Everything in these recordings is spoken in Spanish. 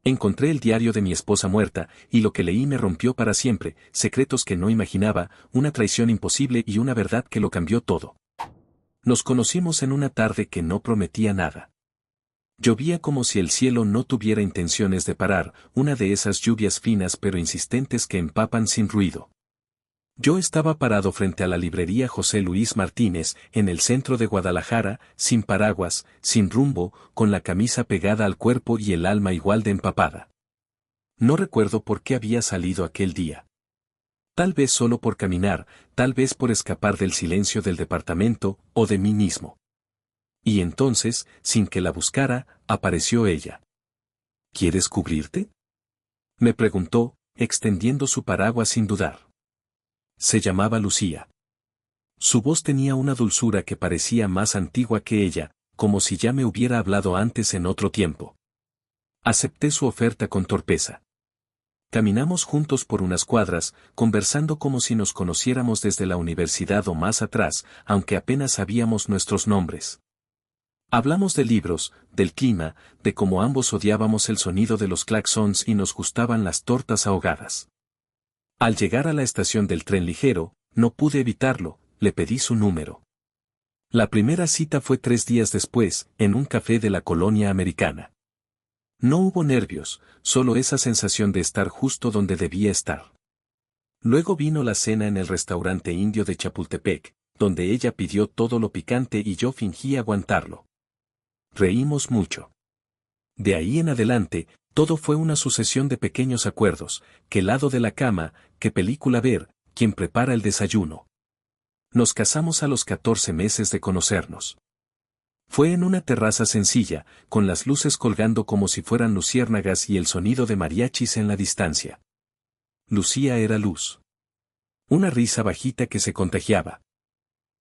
Encontré el diario de mi esposa muerta, y lo que leí me rompió para siempre, secretos que no imaginaba, una traición imposible y una verdad que lo cambió todo. Nos conocimos en una tarde que no prometía nada. Llovía como si el cielo no tuviera intenciones de parar, una de esas lluvias finas pero insistentes que empapan sin ruido. Yo estaba parado frente a la librería José Luis Martínez, en el centro de Guadalajara, sin paraguas, sin rumbo, con la camisa pegada al cuerpo y el alma igual de empapada. No recuerdo por qué había salido aquel día. Tal vez solo por caminar, tal vez por escapar del silencio del departamento, o de mí mismo. Y entonces, sin que la buscara, apareció ella. ¿Quieres cubrirte?, me preguntó, extendiendo su paraguas sin dudar. Se llamaba Lucía. Su voz tenía una dulzura que parecía más antigua que ella, como si ya me hubiera hablado antes en otro tiempo. Acepté su oferta con torpeza. Caminamos juntos por unas cuadras, conversando como si nos conociéramos desde la universidad o más atrás, aunque apenas sabíamos nuestros nombres. Hablamos de libros, del clima, de cómo ambos odiábamos el sonido de los claxons y nos gustaban las tortas ahogadas. Al llegar a la estación del tren ligero, no pude evitarlo, le pedí su número. La primera cita fue 3 días después, en un café de la colonia americana. No hubo nervios, solo esa sensación de estar justo donde debía estar. Luego vino la cena en el restaurante indio de Chapultepec, donde ella pidió todo lo picante y yo fingí aguantarlo. Reímos mucho. De ahí en adelante, todo fue una sucesión de pequeños acuerdos: qué lado de la cama, qué película ver, quién prepara el desayuno. Nos casamos a los 14 meses de conocernos. Fue en una terraza sencilla, con las luces colgando como si fueran luciérnagas y el sonido de mariachis en la distancia. Lucía era luz. Una risa bajita que se contagiaba.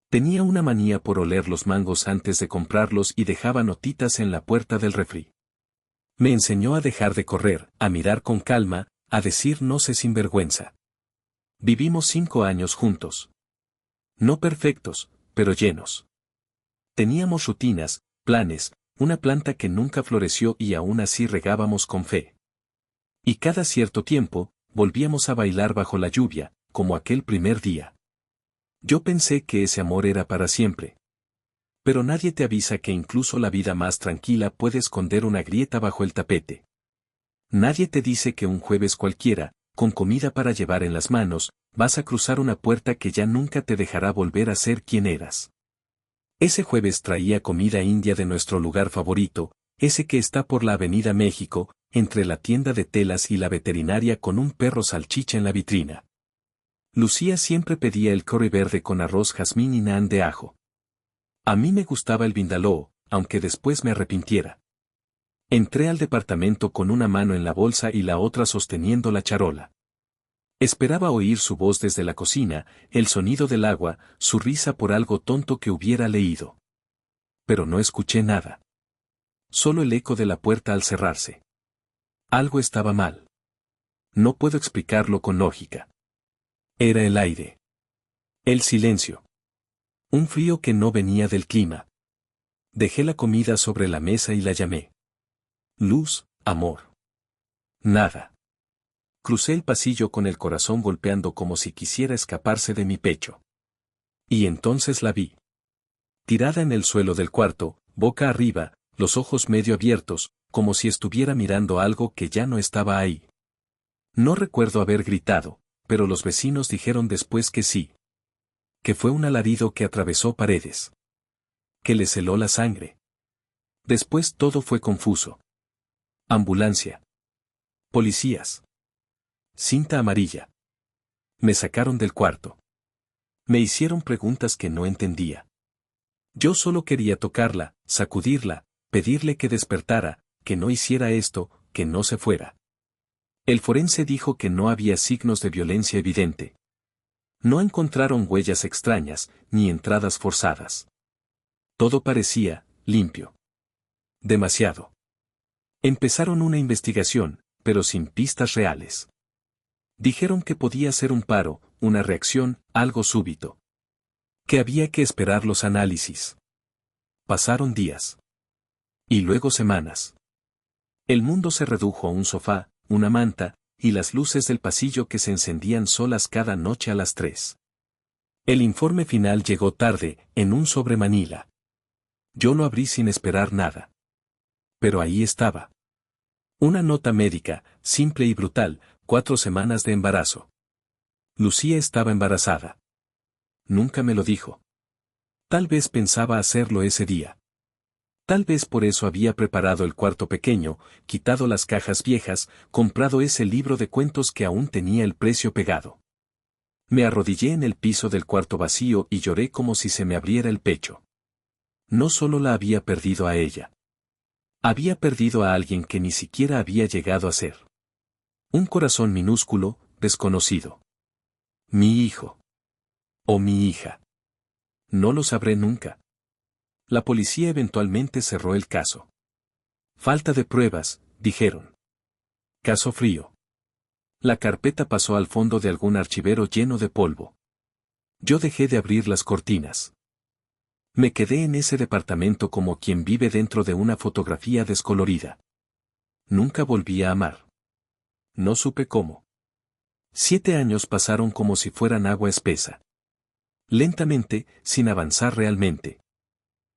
Tenía una manía por oler los mangos antes de comprarlos y dejaba notitas en la puerta del refri. Me enseñó a dejar de correr, a mirar con calma, a decir no sé sin vergüenza. Vivimos 5 años juntos. No perfectos, pero llenos. Teníamos rutinas, planes, una planta que nunca floreció y aún así regábamos con fe. Y cada cierto tiempo, volvíamos a bailar bajo la lluvia, como aquel primer día. Yo pensé que ese amor era para siempre. Pero nadie te avisa que incluso la vida más tranquila puede esconder una grieta bajo el tapete. Nadie te dice que un jueves cualquiera, con comida para llevar en las manos, vas a cruzar una puerta que ya nunca te dejará volver a ser quien eras. Ese jueves traía comida india de nuestro lugar favorito, ese que está por la Avenida México, entre la tienda de telas y la veterinaria con un perro salchicha en la vitrina. Lucía siempre pedía el curry verde con arroz jazmín y naan de ajo. A mí me gustaba el vindaloo, aunque después me arrepintiera. Entré al departamento con una mano en la bolsa y la otra sosteniendo la charola. Esperaba oír su voz desde la cocina, el sonido del agua, su risa por algo tonto que hubiera leído. Pero no escuché nada. Solo el eco de la puerta al cerrarse. Algo estaba mal. No puedo explicarlo con lógica. Era el aire. El silencio. Un frío que no venía del clima. Dejé la comida sobre la mesa y la llamé. Luz, amor. Nada. Crucé el pasillo con el corazón golpeando como si quisiera escaparse de mi pecho. Y entonces la vi. Tirada en el suelo del cuarto, boca arriba, los ojos medio abiertos, como si estuviera mirando algo que ya no estaba ahí. No recuerdo haber gritado, pero los vecinos dijeron después que sí. Que fue un alarido que atravesó paredes. Que le heló la sangre. Después todo fue confuso. Ambulancia. Policías. Cinta amarilla. Me sacaron del cuarto. Me hicieron preguntas que no entendía. Yo solo quería tocarla, sacudirla, pedirle que despertara, que no hiciera esto, que no se fuera. El forense dijo que no había signos de violencia evidente. No encontraron huellas extrañas, ni entradas forzadas. Todo parecía limpio. Demasiado. Empezaron una investigación, pero sin pistas reales. Dijeron que podía ser un paro, una reacción, algo súbito. Que había que esperar los análisis. Pasaron días. Y luego semanas. El mundo se redujo a un sofá, una manta, y las luces del pasillo que se encendían solas cada noche a las 3. El informe final llegó tarde, en un sobre Manila. Yo lo abrí sin esperar nada. Pero ahí estaba. Una nota médica, simple y brutal, 4 semanas de embarazo. Lucía estaba embarazada. Nunca me lo dijo. Tal vez pensaba hacerlo ese día. Tal vez por eso había preparado el cuarto pequeño, quitado las cajas viejas, comprado ese libro de cuentos que aún tenía el precio pegado. Me arrodillé en el piso del cuarto vacío y lloré como si se me abriera el pecho. No solo la había perdido a ella. Había perdido a alguien que ni siquiera había llegado a ser. Un corazón minúsculo, desconocido. Mi hijo. O mi hija. No lo sabré nunca. La policía eventualmente cerró el caso. Falta de pruebas, dijeron. Caso frío. La carpeta pasó al fondo de algún archivero lleno de polvo. Yo dejé de abrir las cortinas. Me quedé en ese departamento como quien vive dentro de una fotografía descolorida. Nunca volví a amar. No supe cómo. 7 años pasaron como si fueran agua espesa. Lentamente, sin avanzar realmente.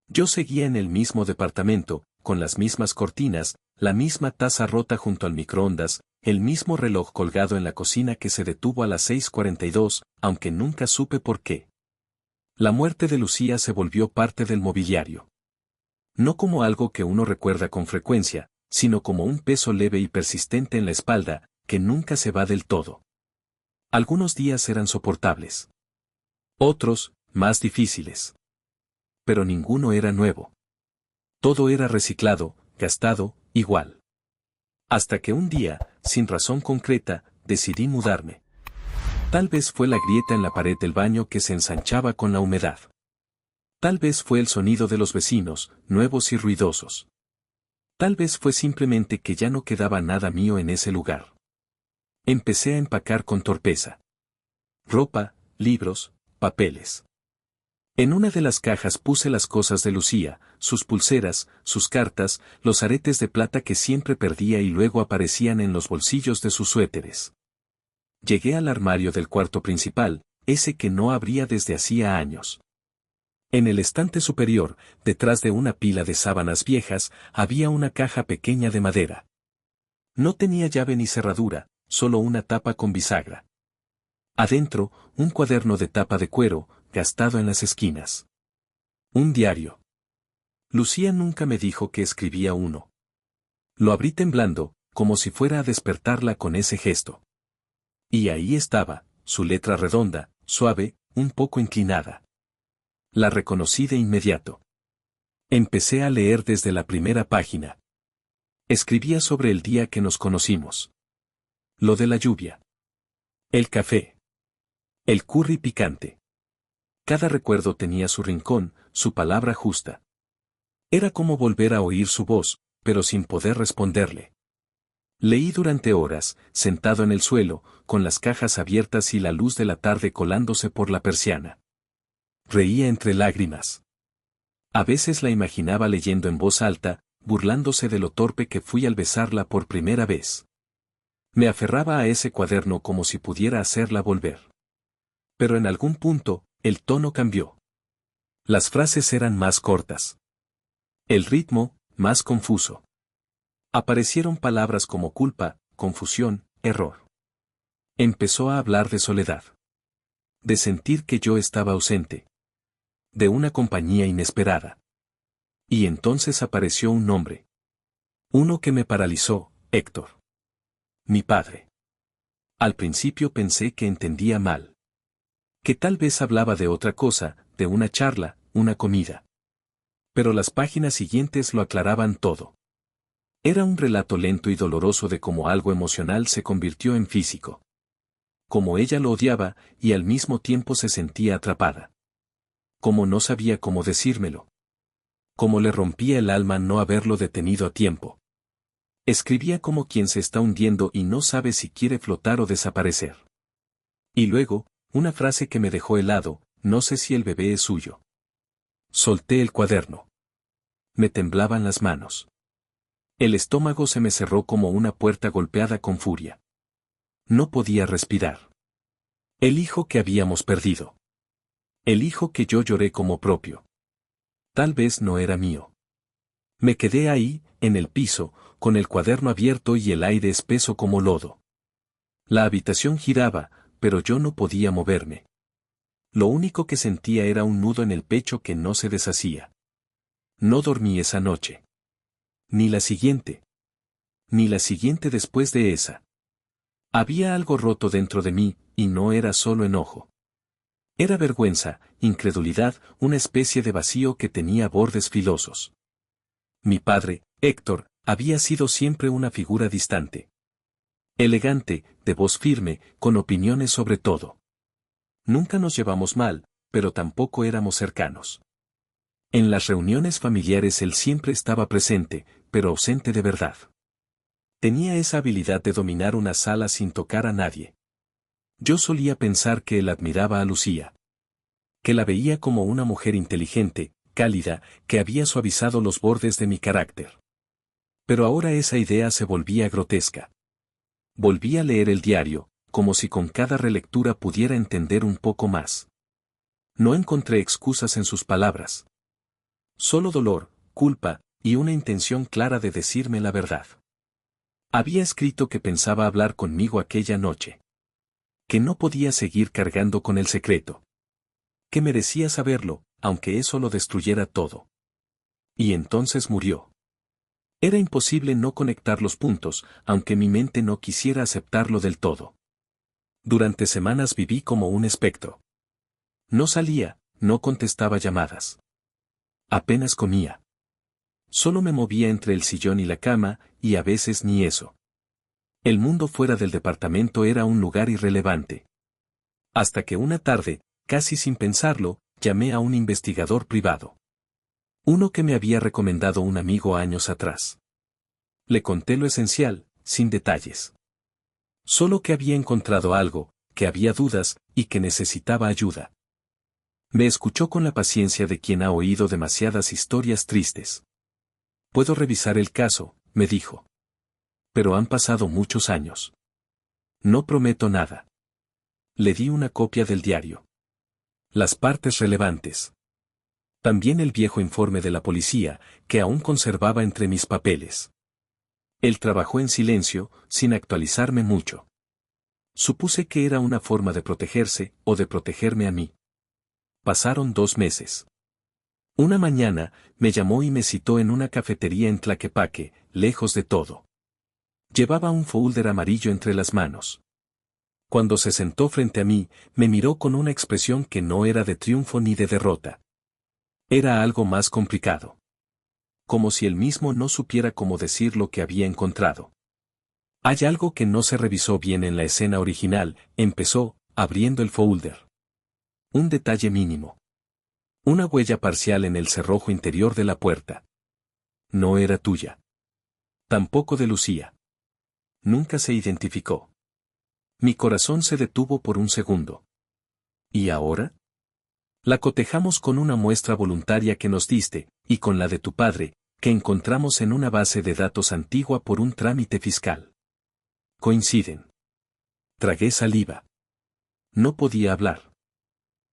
Yo seguía en el mismo departamento, con las mismas cortinas, la misma taza rota junto al microondas, el mismo reloj colgado en la cocina que se detuvo a las 6:42, aunque nunca supe por qué. La muerte de Lucía se volvió parte del mobiliario. No como algo que uno recuerda con frecuencia, sino como un peso leve y persistente en la espalda, que nunca se va del todo. Algunos días eran soportables. Otros, más difíciles. Pero ninguno era nuevo. Todo era reciclado, gastado, igual. Hasta que un día, sin razón concreta, decidí mudarme. Tal vez fue la grieta en la pared del baño que se ensanchaba con la humedad. Tal vez fue el sonido de los vecinos, nuevos y ruidosos. Tal vez fue simplemente que ya no quedaba nada mío en ese lugar. Empecé a empacar con torpeza. Ropa, libros, papeles. En una de las cajas puse las cosas de Lucía, sus pulseras, sus cartas, los aretes de plata que siempre perdía y luego aparecían en los bolsillos de sus suéteres. Llegué al armario del cuarto principal, ese que no abría desde hacía años. En el estante superior, detrás de una pila de sábanas viejas, había una caja pequeña de madera. No tenía llave ni cerradura, solo una tapa con bisagra. Adentro, un cuaderno de tapa de cuero, gastado en las esquinas. Un diario. Lucía nunca me dijo que escribía uno. Lo abrí temblando, como si fuera a despertarla con ese gesto. Y ahí estaba, su letra redonda, suave, un poco inclinada. La reconocí de inmediato. Empecé a leer desde la primera página. Escribía sobre el día que nos conocimos. Lo de la lluvia. El café. El curry picante. Cada recuerdo tenía su rincón, su palabra justa. Era como volver a oír su voz, pero sin poder responderle. Leí durante horas, sentado en el suelo, con las cajas abiertas y la luz de la tarde colándose por la persiana. Reía entre lágrimas. A veces la imaginaba leyendo en voz alta, burlándose de lo torpe que fui al besarla por primera vez. Me aferraba a ese cuaderno como si pudiera hacerla volver. Pero en algún punto, el tono cambió. Las frases eran más cortas. El ritmo, más confuso. Aparecieron palabras como culpa, confusión, error. Empezó a hablar de soledad. De sentir que yo estaba ausente. De una compañía inesperada. Y entonces apareció un nombre. Uno que me paralizó, Héctor. Mi padre. Al principio pensé que entendía mal. Que tal vez hablaba de otra cosa, de una charla, una comida. Pero las páginas siguientes lo aclaraban todo. Era un relato lento y doloroso de cómo algo emocional se convirtió en físico. Como ella lo odiaba, y al mismo tiempo se sentía atrapada. Como no sabía cómo decírmelo. Como le rompía el alma no haberlo detenido a tiempo. Escribía como quien se está hundiendo y no sabe si quiere flotar o desaparecer. Y luego, una frase que me dejó helado, no sé si el bebé es suyo. Solté el cuaderno. Me temblaban las manos. El estómago se me cerró como una puerta golpeada con furia. No podía respirar. El hijo que habíamos perdido. El hijo que yo lloré como propio. Tal vez no era mío. Me quedé ahí, en el piso, con el cuaderno abierto y el aire espeso como lodo. La habitación giraba, pero yo no podía moverme. Lo único que sentía era un nudo en el pecho que no se deshacía. No dormí esa noche. Ni la siguiente. Ni la siguiente después de esa. Había algo roto dentro de mí, y no era solo enojo. Era vergüenza, incredulidad, una especie de vacío que tenía bordes filosos. Mi padre, Héctor, había sido siempre una figura distante. Elegante, de voz firme, con opiniones sobre todo. Nunca nos llevamos mal, pero tampoco éramos cercanos. En las reuniones familiares él siempre estaba presente, pero ausente de verdad. Tenía esa habilidad de dominar una sala sin tocar a nadie. Yo solía pensar que él admiraba a Lucía. Que la veía como una mujer inteligente, cálida, que había suavizado los bordes de mi carácter. Pero ahora esa idea se volvía grotesca. Volví a leer el diario, como si con cada relectura pudiera entender un poco más. No encontré excusas en sus palabras. Solo dolor, culpa, y una intención clara de decirme la verdad. Había escrito que pensaba hablar conmigo aquella noche. Que no podía seguir cargando con el secreto. Que merecía saberlo, aunque eso lo destruyera todo. Y entonces murió. Era imposible no conectar los puntos, aunque mi mente no quisiera aceptarlo del todo. Durante semanas viví como un espectro. No salía, no contestaba llamadas. Apenas comía. Solo me movía entre el sillón y la cama, y a veces ni eso. El mundo fuera del departamento era un lugar irrelevante. Hasta que una tarde, casi sin pensarlo, llamé a un investigador privado. Uno que me había recomendado un amigo años atrás. Le conté lo esencial, sin detalles. Solo que había encontrado algo, que había dudas, y que necesitaba ayuda. Me escuchó con la paciencia de quien ha oído demasiadas historias tristes. Puedo revisar el caso, me dijo. Pero han pasado muchos años. No prometo nada. Le di una copia del diario. Las partes relevantes. También el viejo informe de la policía, que aún conservaba entre mis papeles. Él trabajó en silencio, sin actualizarme mucho. Supuse que era una forma de protegerse, o de protegerme a mí. Pasaron 2 meses. Una mañana, me llamó y me citó en una cafetería en Tlaquepaque, lejos de todo. Llevaba un folder amarillo entre las manos. Cuando se sentó frente a mí, me miró con una expresión que no era de triunfo ni de derrota. Era algo más complicado. Como si él mismo no supiera cómo decir lo que había encontrado. Hay algo que no se revisó bien en la escena original, empezó, abriendo el folder. Un detalle mínimo. Una huella parcial en el cerrojo interior de la puerta. No era tuya. Tampoco de Lucía. Nunca se identificó. Mi corazón se detuvo por un segundo. ¿Y ahora? La cotejamos con una muestra voluntaria que nos diste, y con la de tu padre, que encontramos en una base de datos antigua por un trámite fiscal. Coinciden. Tragué saliva. No podía hablar.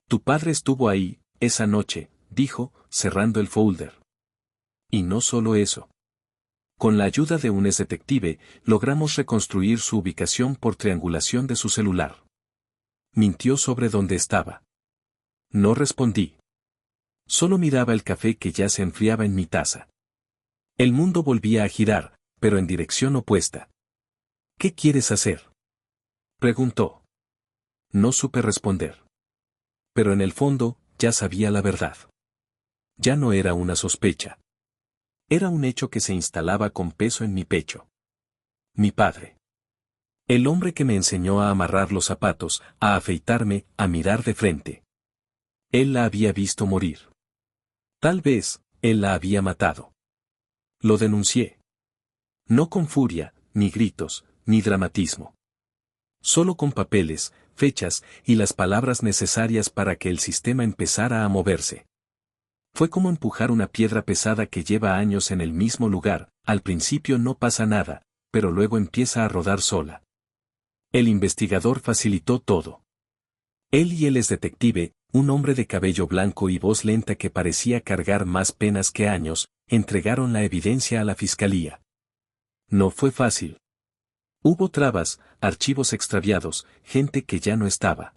Tu padre estuvo ahí, esa noche, dijo, cerrando el folder. Y no solo eso. Con la ayuda de un detective, logramos reconstruir su ubicación por triangulación de su celular. Mintió sobre dónde estaba. No respondí. Solo miraba el café que ya se enfriaba en mi taza. El mundo volvía a girar, pero en dirección opuesta. ¿Qué quieres hacer? Preguntó. No supe responder. Pero en el fondo, ya sabía la verdad. Ya no era una sospecha. Era un hecho que se instalaba con peso en mi pecho. Mi padre. El hombre que me enseñó a amarrar los zapatos, a afeitarme, a mirar de frente. Él la había visto morir. Tal vez, él la había matado. Lo denuncié. No con furia, ni gritos, ni dramatismo. Solo con papeles, fechas, y las palabras necesarias para que el sistema empezara a moverse. Fue como empujar una piedra pesada que lleva años en el mismo lugar, al principio no pasa nada, pero luego empieza a rodar sola. El investigador facilitó todo. Él y él es detective, un hombre de cabello blanco y voz lenta que parecía cargar más penas que años, entregaron la evidencia a la fiscalía. No fue fácil. Hubo trabas, archivos extraviados, gente que ya no estaba.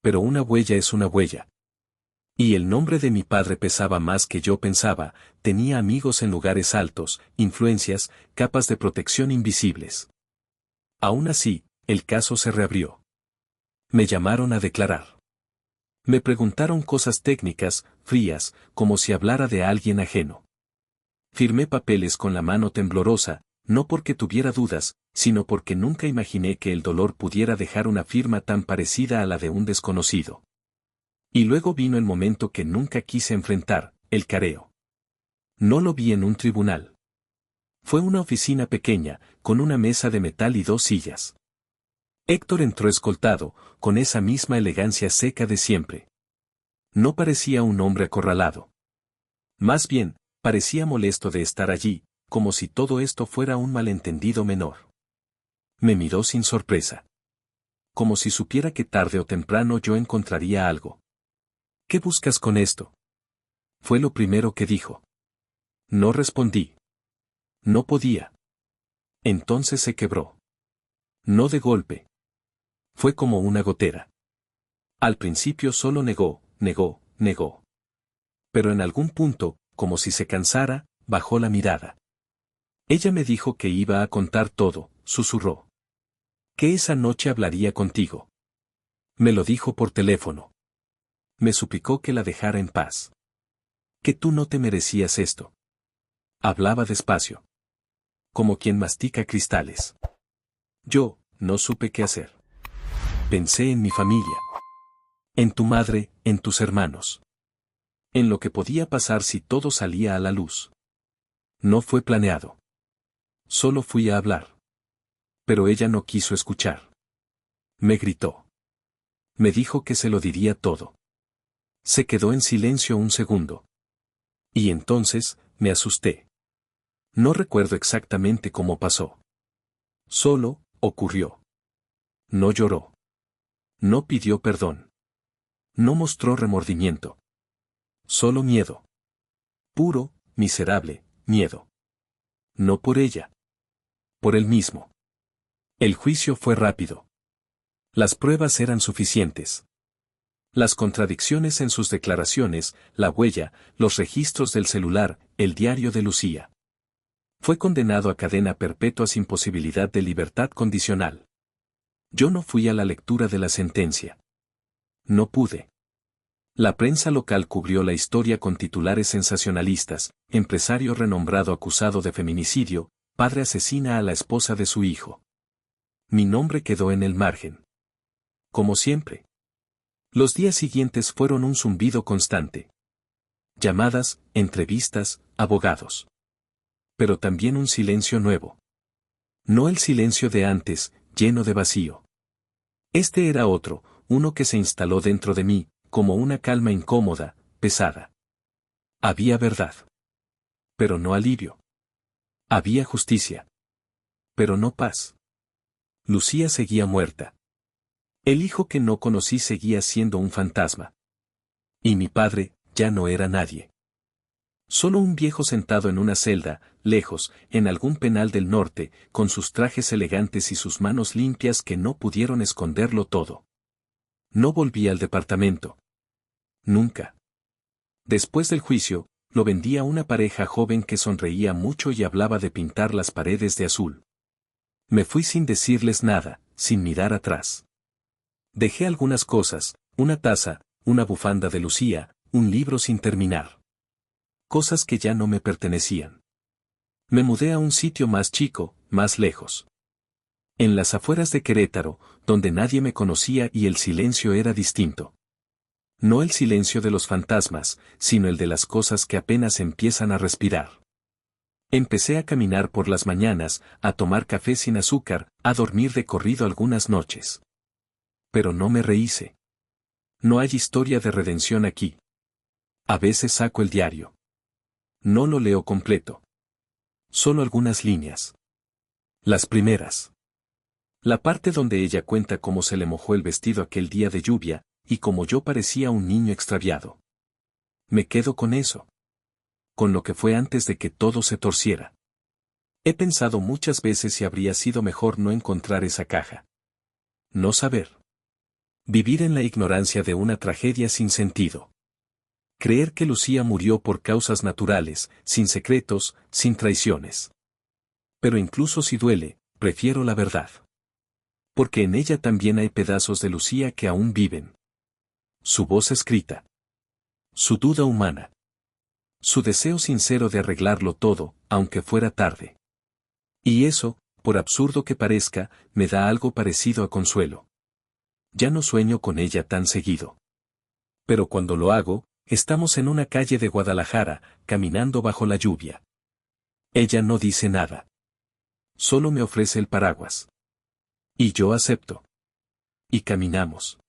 Pero una huella es una huella. Y el nombre de mi padre pesaba más que yo pensaba, tenía amigos en lugares altos, influencias, capas de protección invisibles. Aún así, el caso se reabrió. Me llamaron a declarar. Me preguntaron cosas técnicas, frías, como si hablara de alguien ajeno. Firmé papeles con la mano temblorosa, no porque tuviera dudas, sino porque nunca imaginé que el dolor pudiera dejar una firma tan parecida a la de un desconocido. Y luego vino el momento que nunca quise enfrentar, el careo. No lo vi en un tribunal. Fue una oficina pequeña, con una mesa de metal y 2 sillas. Héctor entró escoltado, con esa misma elegancia seca de siempre. No parecía un hombre acorralado. Más bien, parecía molesto de estar allí, como si todo esto fuera un malentendido menor. Me miró sin sorpresa. Como si supiera que tarde o temprano yo encontraría algo. ¿Qué buscas con esto? Fue lo primero que dijo. No respondí. No podía. Entonces se quebró. No de golpe. Fue como una gotera. Al principio solo negó, negó. Pero en algún punto, como si se cansara, bajó la mirada. Ella me dijo que iba a contar todo, susurró. Que esa noche hablaría contigo. Me lo dijo por teléfono. Me suplicó que la dejara en paz. Que tú no te merecías esto. Hablaba despacio. Como quien mastica cristales. Yo, no supe qué hacer. Pensé en mi familia. En tu madre, en tus hermanos. En lo que podía pasar si todo salía a la luz. No fue planeado. Solo fui a hablar. Pero ella no quiso escuchar. Me gritó. Me dijo que se lo diría todo. Se quedó en silencio un segundo. Y entonces, me asusté. No recuerdo exactamente cómo pasó. Solo, ocurrió. No lloró. No pidió perdón. No mostró remordimiento. Solo miedo. Puro, miserable, miedo. No por ella. Por él mismo. El juicio fue rápido. Las pruebas eran suficientes. Las contradicciones en sus declaraciones, la huella, los registros del celular, el diario de Lucía. Fue condenado a cadena perpetua sin posibilidad de libertad condicional. Yo no fui a la lectura de la sentencia. No pude. La prensa local cubrió la historia con titulares sensacionalistas: empresario renombrado acusado de feminicidio, padre asesina a la esposa de su hijo. Mi nombre quedó en el margen. Como siempre. Los días siguientes fueron un zumbido constante. Llamadas, entrevistas, abogados. Pero también un silencio nuevo. No el silencio de antes, lleno de vacío. Este era otro, uno que se instaló dentro de mí, como una calma incómoda, pesada. Había verdad. Pero no alivio. Había justicia. Pero no paz. Lucía seguía muerta. El hijo que no conocí seguía siendo un fantasma. Y mi padre, ya no era nadie. Solo un viejo sentado en una celda, lejos, en algún penal del norte, con sus trajes elegantes y sus manos limpias que no pudieron esconderlo todo. No volví al departamento. Nunca. Después del juicio, lo vendí a una pareja joven que sonreía mucho y hablaba de pintar las paredes de azul. Me fui sin decirles nada, sin mirar atrás. Dejé algunas cosas, una taza, una bufanda de Lucía, un libro sin terminar. Cosas que ya no me pertenecían. Me mudé a un sitio más chico, más lejos. En las afueras de Querétaro, donde nadie me conocía y el silencio era distinto. No el silencio de los fantasmas, sino el de las cosas que apenas empiezan a respirar. Empecé a caminar por las mañanas, a tomar café sin azúcar, a dormir de corrido algunas noches. Pero no me rehice. No hay historia de redención aquí. A veces saco el diario. No lo leo completo. Solo algunas líneas. Las primeras. La parte donde ella cuenta cómo se le mojó el vestido aquel día de lluvia, y cómo yo parecía un niño extraviado. Me quedo con eso. Con lo que fue antes de que todo se torciera. He pensado muchas veces si habría sido mejor no encontrar esa caja. No saber. Vivir en la ignorancia de una tragedia sin sentido. Creer que Lucía murió por causas naturales, sin secretos, sin traiciones. Pero incluso si duele, prefiero la verdad. Porque en ella también hay pedazos de Lucía que aún viven. Su voz escrita. Su duda humana. Su deseo sincero de arreglarlo todo, aunque fuera tarde. Y eso, por absurdo que parezca, me da algo parecido a consuelo. Ya no sueño con ella tan seguido. Pero cuando lo hago, estamos en una calle de Guadalajara, caminando bajo la lluvia. Ella no dice nada. Solo me ofrece el paraguas. Y yo acepto. Y caminamos.